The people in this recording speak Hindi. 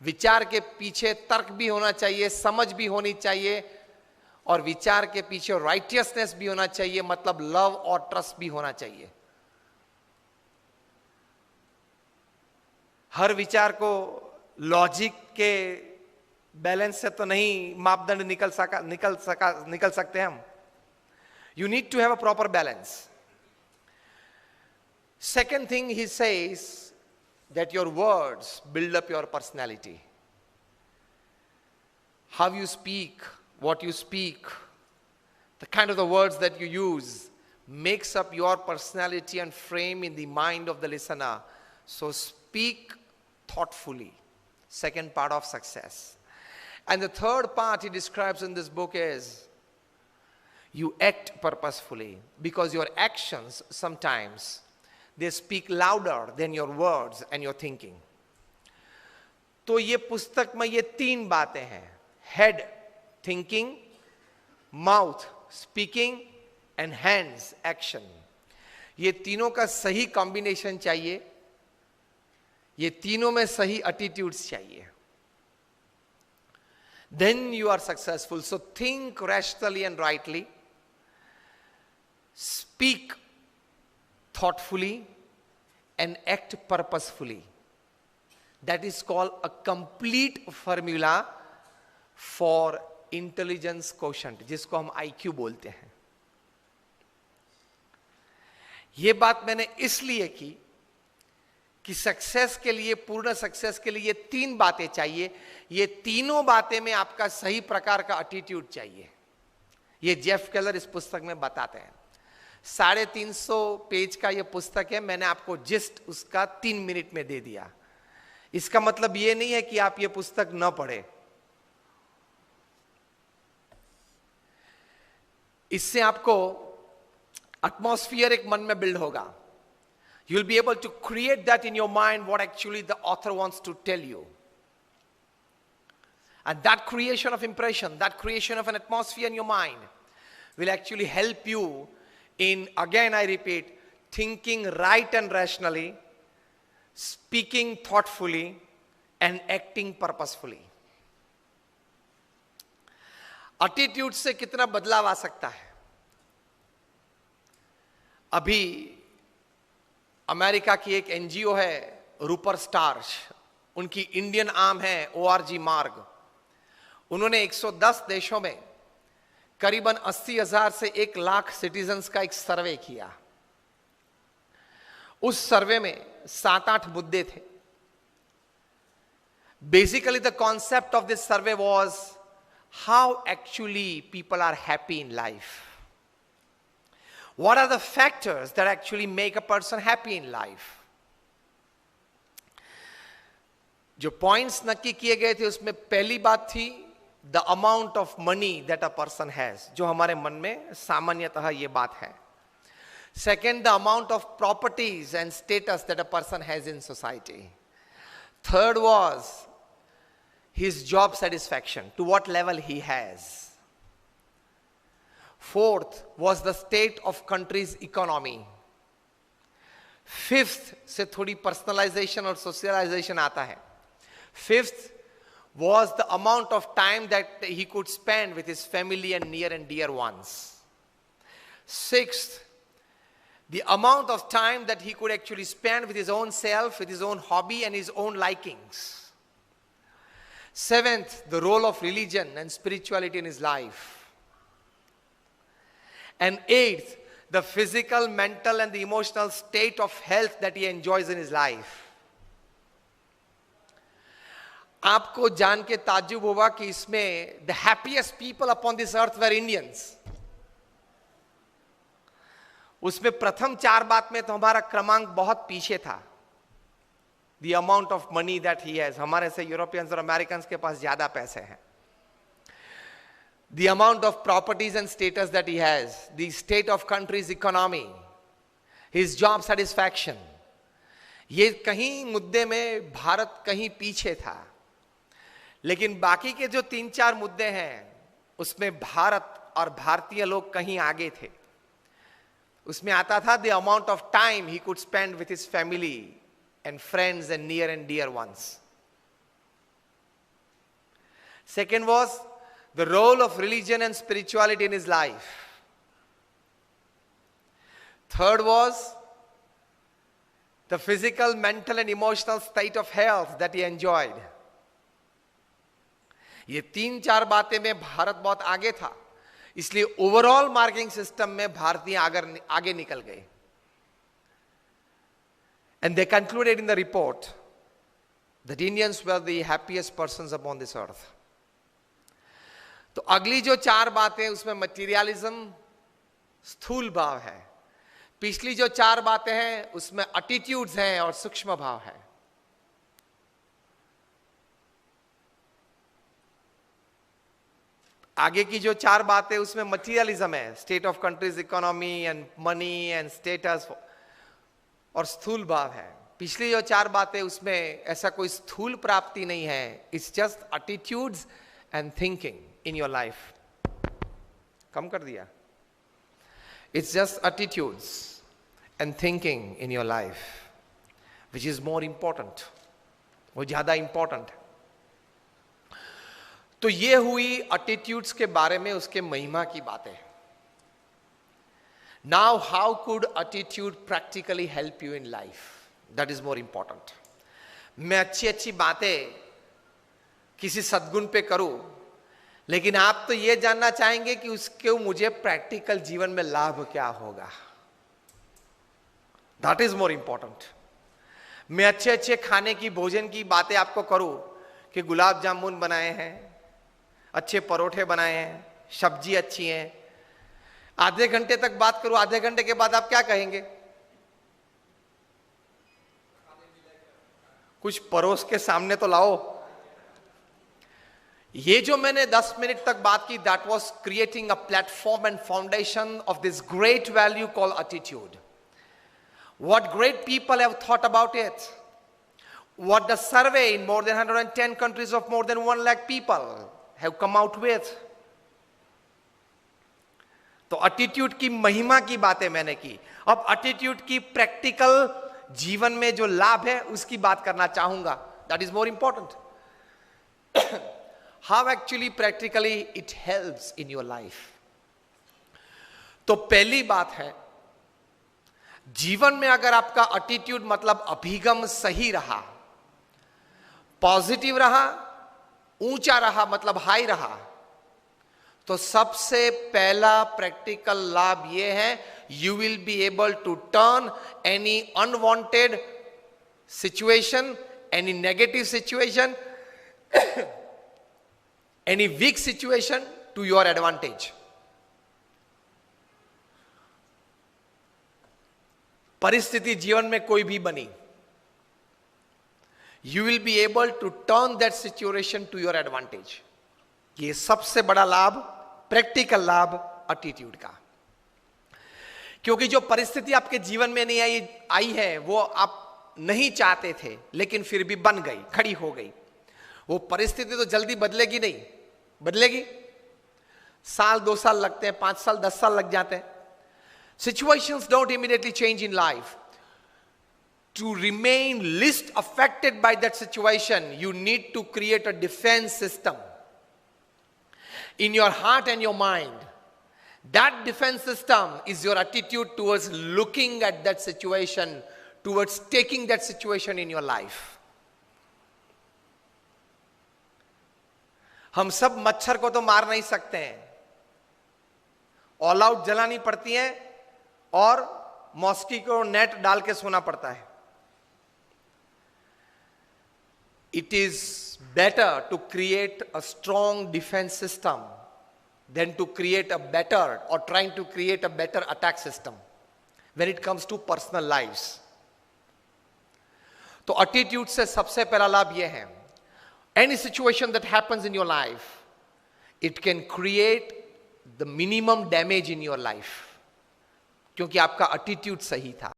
विचार के पीछे तर्क भी होना चाहिए, समझ भी होनी चाहिए, और विचार के पीछे राइटियसनेस भी होना चाहिए, मतलब लव और ट्रस्ट भी होना चाहिए। हर विचार को लॉजिक के बैलेंस से तो नहीं मापदंड निकल सकते हम। You need to have a proper balance. Second thing he says that your words build up your personality. How you speak, what you speak, the kind of the words that you use makes up your personality and frame in the mind of the listener. So speak thoughtfully. Second part of success. And the third part he describes in this book is you act purposefully, because your actions sometimes they speak louder than your words and your thinking. तो ये पुस्तक में ये तीन बातें हैं, head thinking, mouth speaking and hands action. ये तीनों का सही कॉम्बिनेशन चाहिए, ये तीनों में सही एटीट्यूड्स चाहिए, then you are successful. So think rationally and rightly, speak thoughtfully, and act purposefully. That is called a complete formula for intelligence quotient, जिसको हम IQ बोलते हैं। ये बात मैंने इसलिए की कि सक्सेस के लिए, पूर्ण सक्सेस के लिए ये तीन बातें चाहिए। ये तीनों बातें में आपका सही प्रकार का एटीट्यूड चाहिए। ये जेफ केलर इस पुस्तक में बताते हैं। 350 पेज का ये पुस्तक है, मैंने आपको जिस्ट उसका 3 मिनट में दे दिया। इसका मतलब ये नहीं है कि आप ये पुस्तक न पढ़े। इससे आपको एटमॉस्फियर एक मन में बिल्ड होगा। You'll be able to create that in your mind what actually the author wants to tell you. And that creation of impression, that creation of an atmosphere in your mind will actually help you in, again I repeat, thinking right and rationally, speaking thoughtfully, and acting purposefully. Attitude से कितना बदलाव आ सकता है? अभी अमेरिका की एक एनजीओ है रूपर स्टार्स, उनकी इंडियन आर्म है ORG मार्ग। उन्होंने 110 देशों में करीबन 80,000 से 1 लाख सिटीजन्स का एक सर्वे किया। उस सर्वे में 7-8 मुद्दे थे। Basically the concept of this survey was how actually people are happy in life. What are the factors that actually make a person happy in life? जो पॉइंट्स नक्की किए गए थे उसमें पहली बात थी the amount of money that a person has, जो हमारे मन में सामान्यतः ये बात है। Second, the amount of properties and status that a person has in society. Third was his job satisfaction, to what level he has. Fourth was the state of country's economy. Fifth से थोड़ी personalization और socialization आता है। Fifth was the amount of time that he could spend with his family and near and dear ones. Sixth, the amount of time that he could actually spend with his own self, with his own hobby and his own likings. Seventh, the role of religion and spirituality in his life. And eighth, the physical, mental and the emotional state of health that he enjoys in his life. आपको जान के ताज्जुब होगा कि इसमें the happiest people upon this earth were Indians. उसमें प्रथम 4 बात में तो हमारा क्रमांक बहुत पीछे था। The amount of money that he has, हमारे से यूरोपियंस और अमेरिकन्स के पास ज्यादा पैसे हैं। The amount of properties and status that he has, the state of country's economy, his job satisfaction, ये कहीं मुद्दे में भारत कहीं पीछे था। लेकिन बाकी के जो 3-4 मुद्दे हैं उसमें भारत और भारतीय लोग कहीं आगे थे। उसमें आता था the amount of time he could spend with his family and friends and near and dear ones. Second was the role of religion and spirituality in his life. Third was the physical, mental and emotional state of health that he enjoyed. ये 3-4 बातें में भारत बहुत आगे था, इसलिए ओवरऑल मार्किंग सिस्टम में भारतीय आगे निकल गए. And they concluded in the report that Indians were the happiest persons upon this earth. तो अगली जो 4 बातें उसमें मटीरियलिज्म, स्थूल भाव है. पिछली जो 4 बातें हैं उसमें एटीट्यूड्स हैं और सूक्ष्म भाव है. आगे की जो 4 बातें उसमें मटीरियलिज्म है, state of countries economy and money and status, और स्थूल भाव है. पिछली जो 4 बातें उसमें ऐसा कोई स्थूल प्राप्ति नहीं है. It's just attitudes and thinking in your life. कम कर दिया. It's just attitudes and thinking in your life, which is more important. वो ज्यादा important है. तो ये हुई attitudes के बारे में उसके महिमा की बातें. Now, how could attitude practically help you in life? That is more important. मैं अच्छी बातें किसी सद्गुण पे करूं, लेकिन आप तो ये जानना चाहेंगे कि उसके मुझे प्रैक्टिकल जीवन में लाभ क्या होगा. That is more important. मैं अच्छे खाने की, भोजन की बातें आपको करूं कि गुलाब जामुन बनाए हैं, अच्छे परोठे बनाए हैं, सब्जी अच्छी है. आधे घंटे तक बात करूं, आधे घंटे के बाद आप क्या कहेंगे? कुछ परोस के सामने तो लाओ. ये जो मैंने 10 मिनट तक बात की, that was creating a platform and foundation of this great value called attitude. What great people have thought about it. What the survey in more than 110 countries of more than 1 lakh people have come out with. तो एटीट्यूड की महिमा की बातें मैंने की. अब एटीट्यूड की प्रैक्टिकल जीवन में जो लाभ है उसकी बात करना चाहूंगा. That is more important. How actually practically it helps in your life. तो पहली बात है, जीवन में अगर आपका एटीट्यूड मतलब अभिगम सही रहा, पॉजिटिव रहा, ऊंचा रहा मतलब हाई रहा, तो सबसे पहला प्रैक्टिकल लाभ यह है, you will be able to turn any unwanted situation, any negative situation, any weak situation to your advantage. परिस्थिति जीवन में कोई भी बनी, you will be able to turn that situation to your advantage. ये सबसे बड़ा लाभ, प्रैक्टिकल लाभ एटीट्यूड का. क्योंकि जो परिस्थिति आपके जीवन में नहीं आई है, वो आप नहीं चाहते थे, लेकिन फिर भी बन गई, खड़ी हो गई. वो परिस्थिति तो जल्दी बदलेगी नहीं. बदलेगी, साल 2 साल लगते हैं, 5 साल 10 साल लग जाते हैं. Situations don't immediately change in life. To remain least affected by that situation, you need to create a defense system in your heart and your mind. That defense system is your attitude towards looking at that situation, towards taking that situation in your life. हम सब मच्छर को तो मार नहीं सकते हैं, ऑल आउट जलानी पड़ती है और मॉस्किटो नेट डाल के सोना पड़ता है. It is better to create a strong defence system than to create a better और trying to create a better attack system when it comes to personal lives. तो एटीट्यूड से सबसे पहला लाभ यह है, any situation that happens in your life, it can create the minimum damage in your life, क्योंकि आपका एटीट्यूड सही था.